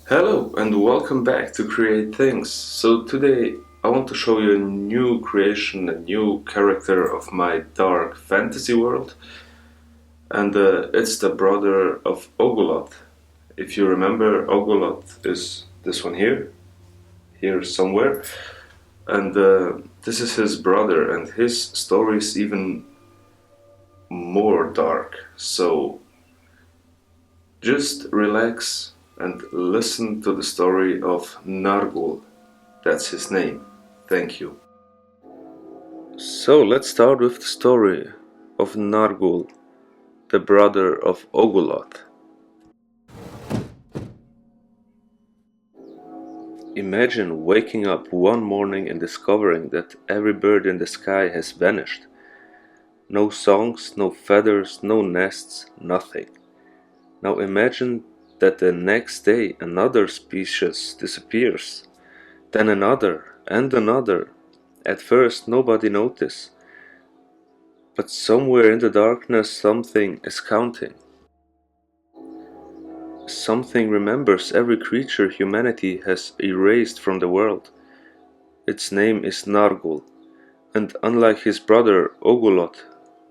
Hello and welcome back to Create Things. So today I want to show you a new creation, a new character of my dark fantasy world, and it's the brother of Oguloth. If you remember, Oguloth is this one here somewhere, and this is his brother, and his story is even more dark. So just relax and listen to the story of Nargul. That's his name. Thank you. So let's start with the story of Nargul, the brother of Oguloth. Imagine waking up one morning and discovering that every bird in the sky has vanished. No songs, no feathers, no nests, nothing. Now imagine that the next day another species disappears, then another and another. At first nobody noticed, but somewhere in the darkness something is counting. Something remembers every creature humanity has erased from the world. Its name is Nargul, and unlike his brother Oguloth,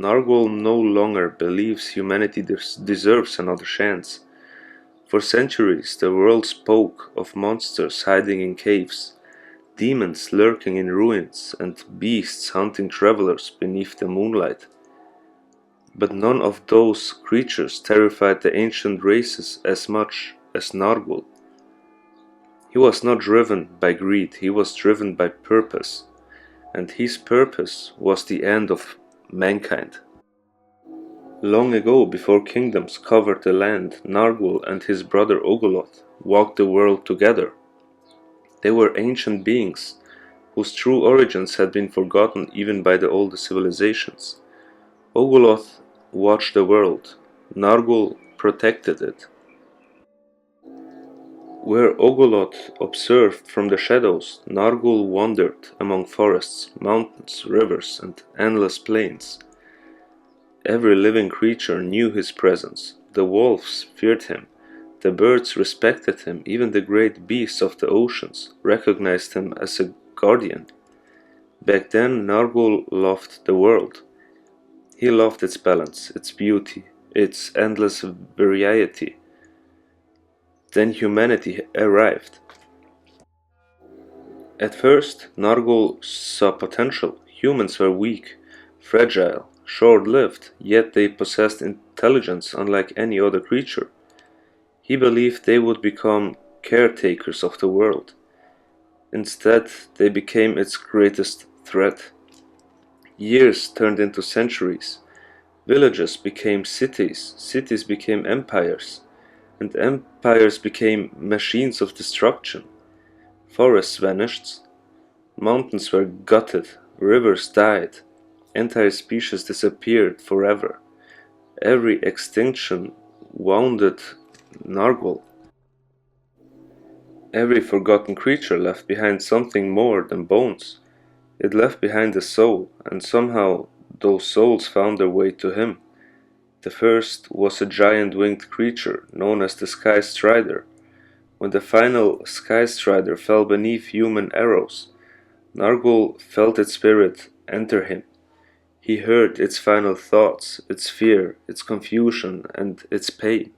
Nargul no longer believes humanity deserves another chance. For centuries the world spoke of monsters hiding in caves, demons lurking in ruins, and beasts hunting travelers beneath the moonlight. But none of those creatures terrified the ancient races as much as Nargul. He was not driven by greed, he was driven by purpose, and his purpose was the end of mankind. Long ago, before kingdoms covered the land, Nargul and his brother Oguloth walked the world together. They were ancient beings whose true origins had been forgotten even by the oldest civilizations. Oguloth watched the world, Nargul protected it. Where Oguloth observed from the shadows, Nargul wandered among forests, mountains, rivers, and endless plains. Every living creature knew his presence. The wolves feared him, the birds respected him, even the great beasts of the oceans recognized him as a guardian. Back then, Nargul loved the world. He loved its balance, its beauty, its endless variety. Then humanity arrived. At first, Nargul saw potential. Humans were weak, fragile, short-lived, yet they possessed intelligence unlike any other creature. He believed they would become caretakers of the world. Instead, they became its greatest threat. Years turned into centuries. Villages became cities, cities became empires, and empires became machines of destruction. Forests vanished, mountains were gutted, rivers died, entire species disappeared forever. Every extinction wounded Nargul. Every forgotten creature left behind something more than bones. It left behind a soul, and somehow those souls found their way to him. The first was a giant winged creature known as the Sky Strider. When the final Sky Strider fell beneath human arrows, Nargul felt its spirit enter him. He heard its final thoughts, its fear, its confusion, and its pain.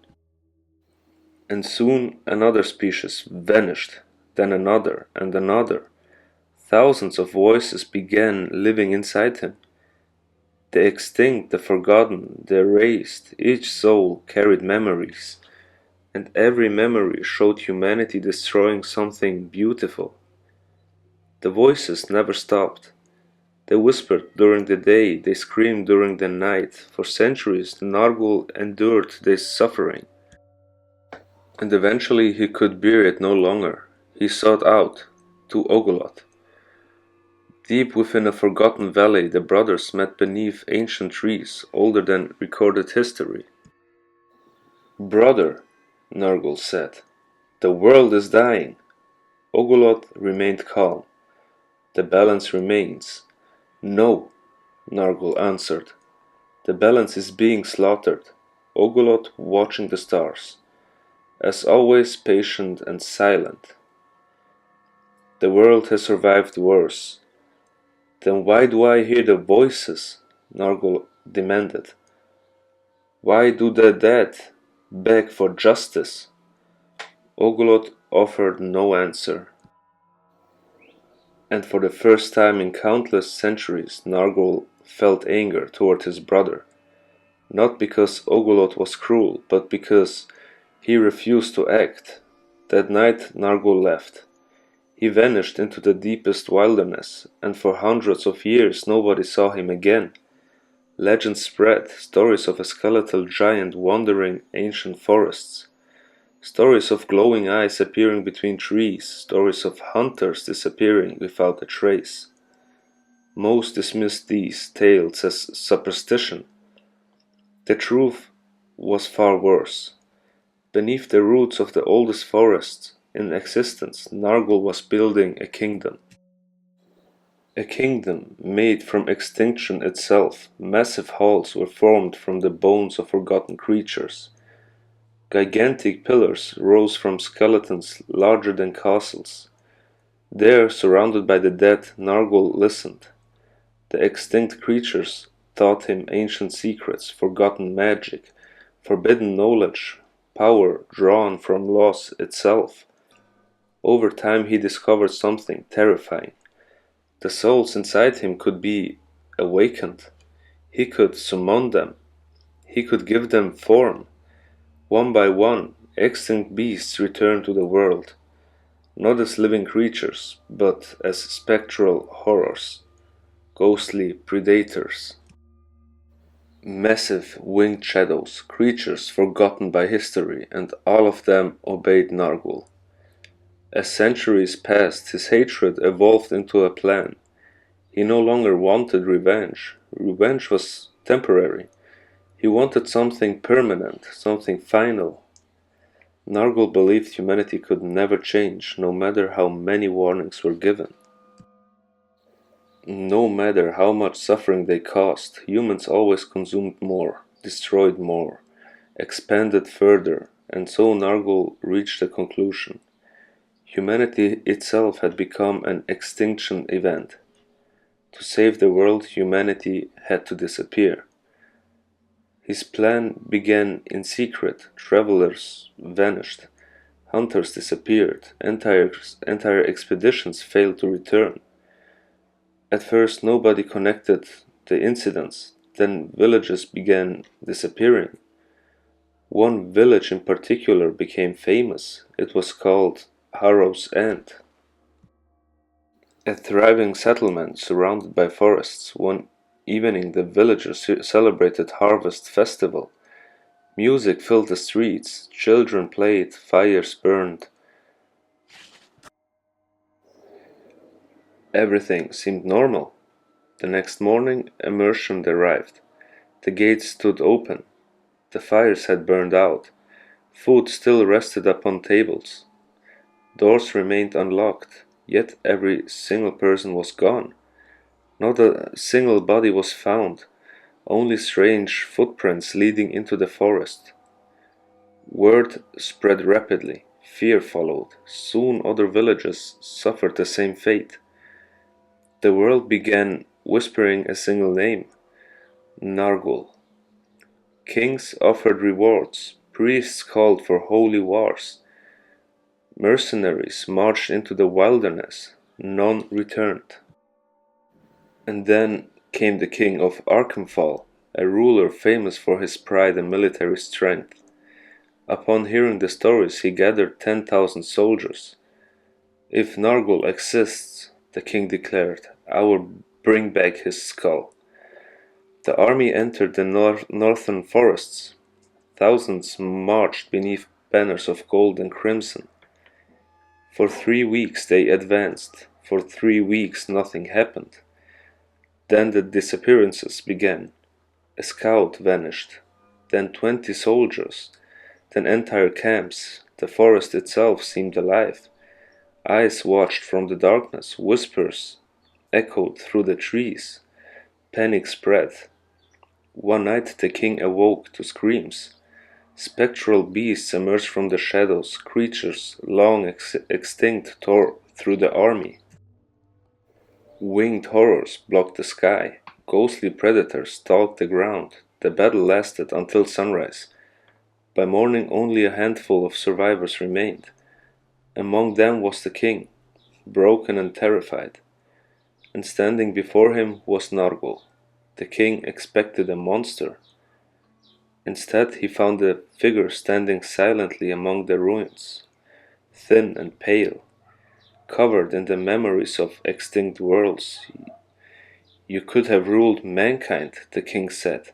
And soon another species vanished, then another and another. Thousands of voices began living inside him. The extinct, the forgotten, the erased, each soul carried memories, and every memory showed humanity destroying something beautiful. The voices never stopped. They whispered during the day, they screamed during the night. For centuries, Nargul endured this suffering. And eventually he could bear it no longer. He sought out to Oguloth. Deep within a forgotten valley, the brothers met beneath ancient trees, older than recorded history. "Brother," Nargul said, "the world is dying." Oguloth remained calm. "The balance remains." "No," Nargul answered. "The balance is being slaughtered." Oguloth watching the stars. as always patient and silent. The world has survived worse. Then why do I hear the voices? Nargul demanded. Why do the dead beg for justice? Oguloth offered no answer. And for the first time in countless centuries, Nargul felt anger toward his brother. Not because Oguloth was cruel, but because he refused to act. That night Nargul left. He vanished into the deepest wilderness, and for hundreds of years nobody saw him again. Legends spread, stories of a skeletal giant wandering ancient forests, stories of glowing eyes appearing between trees, stories of hunters disappearing without a trace. Most dismissed these tales as superstition. The truth was far worse. Beneath the roots of the oldest forest in existence, Nargul was building a kingdom. A kingdom made from extinction itself. Massive halls were formed from the bones of forgotten creatures. Gigantic pillars rose from skeletons larger than castles. There, surrounded by the dead, Nargul listened. The extinct creatures taught him ancient secrets, forgotten magic, forbidden knowledge, power drawn from loss itself. Over time he discovered something terrifying. The souls inside him could be awakened. He could summon them. He could give them form. One by one, extinct beasts returned to the world, not as living creatures, but as spectral horrors, ghostly predators. Massive winged shadows, creatures forgotten by history, and all of them obeyed Nargul. As centuries passed, his hatred evolved into a plan. He no longer wanted revenge. Revenge was temporary. He wanted something permanent, something final. Nargul believed humanity could never change, no matter how many warnings were given. No matter how much suffering they caused, humans always consumed more, destroyed more, expanded further, and so Nargul reached a conclusion. Humanity itself had become an extinction event. To save the world, humanity had to disappear. His plan began in secret. Travelers vanished, hunters disappeared, entire expeditions failed to return. At first nobody connected the incidents, then villages began disappearing. One village in particular became famous. It was called Harrow's End. A thriving settlement surrounded by forests. One evening the villagers celebrated harvest festival. Music filled the streets, children played, fires burned. Everything seemed normal. The next morning a merchant arrived. The gates stood open. The fires had burned out. Food still rested upon tables. Doors remained unlocked, yet every single person was gone. Not a single body was found, only strange footprints leading into the forest. Word spread rapidly. Fear followed. Soon other villages suffered the same fate. The world began whispering a single name: Nargul. Kings offered rewards. Priests called for holy wars. Mercenaries marched into the wilderness. None returned. And then came the king of Arkenfall, a ruler famous for his pride and military strength. Upon hearing the stories, he gathered 10,000 soldiers. If Nargul exists, the king declared, I will bring back his skull. The army entered the northern forests. Thousands marched beneath banners of gold and crimson. For 3 weeks they advanced. For 3 weeks nothing happened. Then the disappearances began. A scout vanished. Then 20 soldiers. Then entire camps. The forest itself seemed alive. Eyes watched from the darkness. Whispers echoed through the trees. Panic spread. One night the king awoke to screams. Spectral beasts emerged from the shadows, creatures long extinct tore through the army. Winged horrors blocked the sky, ghostly predators stalked the ground. The battle lasted until sunrise. By morning only a handful of survivors remained. Among them was the king, broken and terrified, and standing before him was Nargul. The king expected a monster. Instead he found a figure standing silently among the ruins, thin and pale, covered in the memories of extinct worlds. You could have ruled mankind, the king said.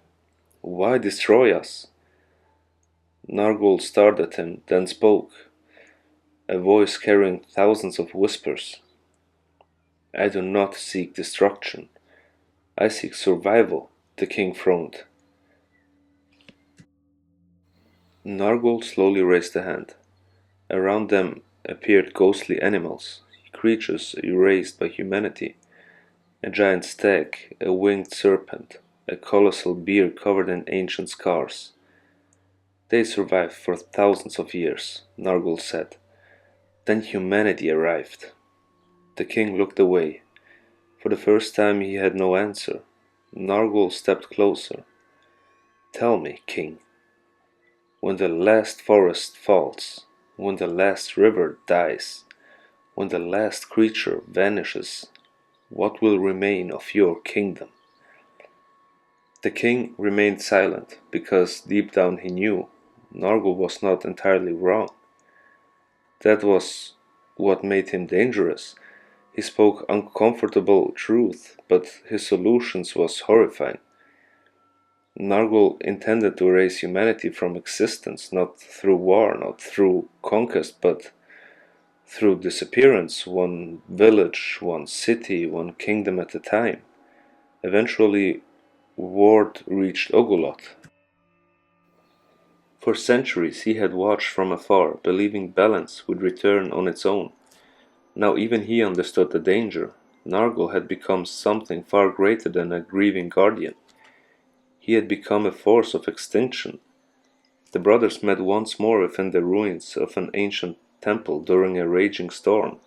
Why destroy us? Nargul stared at him, then spoke, a voice carrying thousands of whispers. I do not seek destruction. I seek survival, the king frowned. Nargul slowly raised a hand. Around them appeared ghostly animals, creatures erased by humanity. A giant stag, a winged serpent, a colossal bear covered in ancient scars. They survived for thousands of years, Nargul said. Then humanity arrived. The king looked away. For the first time he had no answer. Nargul stepped closer. Tell me, king, when the last forest falls, when the last river dies, when the last creature vanishes, what will remain of your kingdom? The king remained silent, because deep down he knew Nargul was not entirely wrong. That was what made him dangerous. He spoke uncomfortable truth, but his solutions was horrifying. Nargul intended to erase humanity from existence, not through war, not through conquest, but through disappearance, one village, one city, one kingdom at a time. Eventually, word reached Oguloth. For centuries he had watched from afar, believing balance would return on its own. Now even he understood the danger. Nargul had become something far greater than a grieving guardian. He had become a force of extinction. The brothers met once more within the ruins of an ancient temple during a raging storm.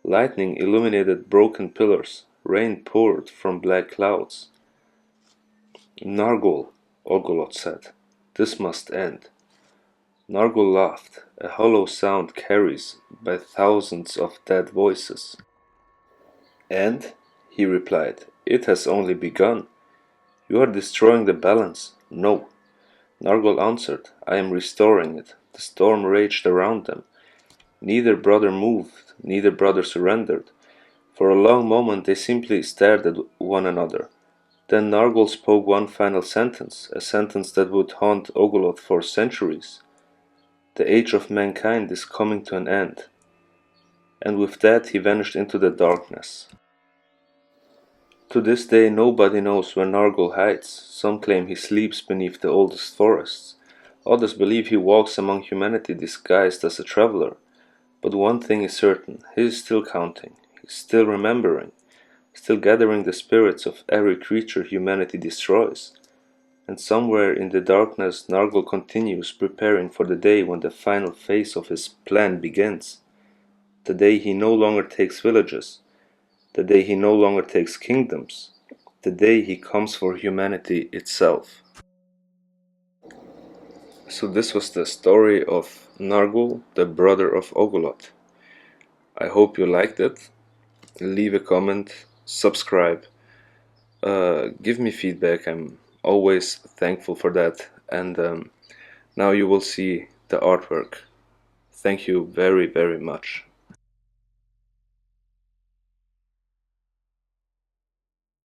Lightning illuminated broken pillars, rain poured from black clouds. Nargul, Oguloth said, this must end. Nargul laughed, a hollow sound carries by thousands of dead voices. And, he replied, it has only begun. You are destroying the balance. No. Nargul answered, I am restoring it. The storm raged around them. Neither brother moved, neither brother surrendered. For a long moment they simply stared at one another. Then Nargul spoke one final sentence, a sentence that would haunt Oguloth for centuries. The age of mankind is coming to an end. And with that he vanished into the darkness. To this day nobody knows where Nargul hides. Some claim he sleeps beneath the oldest forests. Others believe he walks among humanity disguised as a traveler. But one thing is certain, he is still counting, he is still remembering, still gathering the spirits of every creature humanity destroys. And somewhere in the darkness Nargul continues preparing for the day when the final phase of his plan begins. The day he no longer takes villages, the day he no longer takes kingdoms, the day he comes for humanity itself. So this was the story of Nargul, the brother of Oguloth. I hope you liked it. Leave a comment, subscribe, give me feedback. I'm always thankful for that. And now you will see the artwork. Thank you very, very much.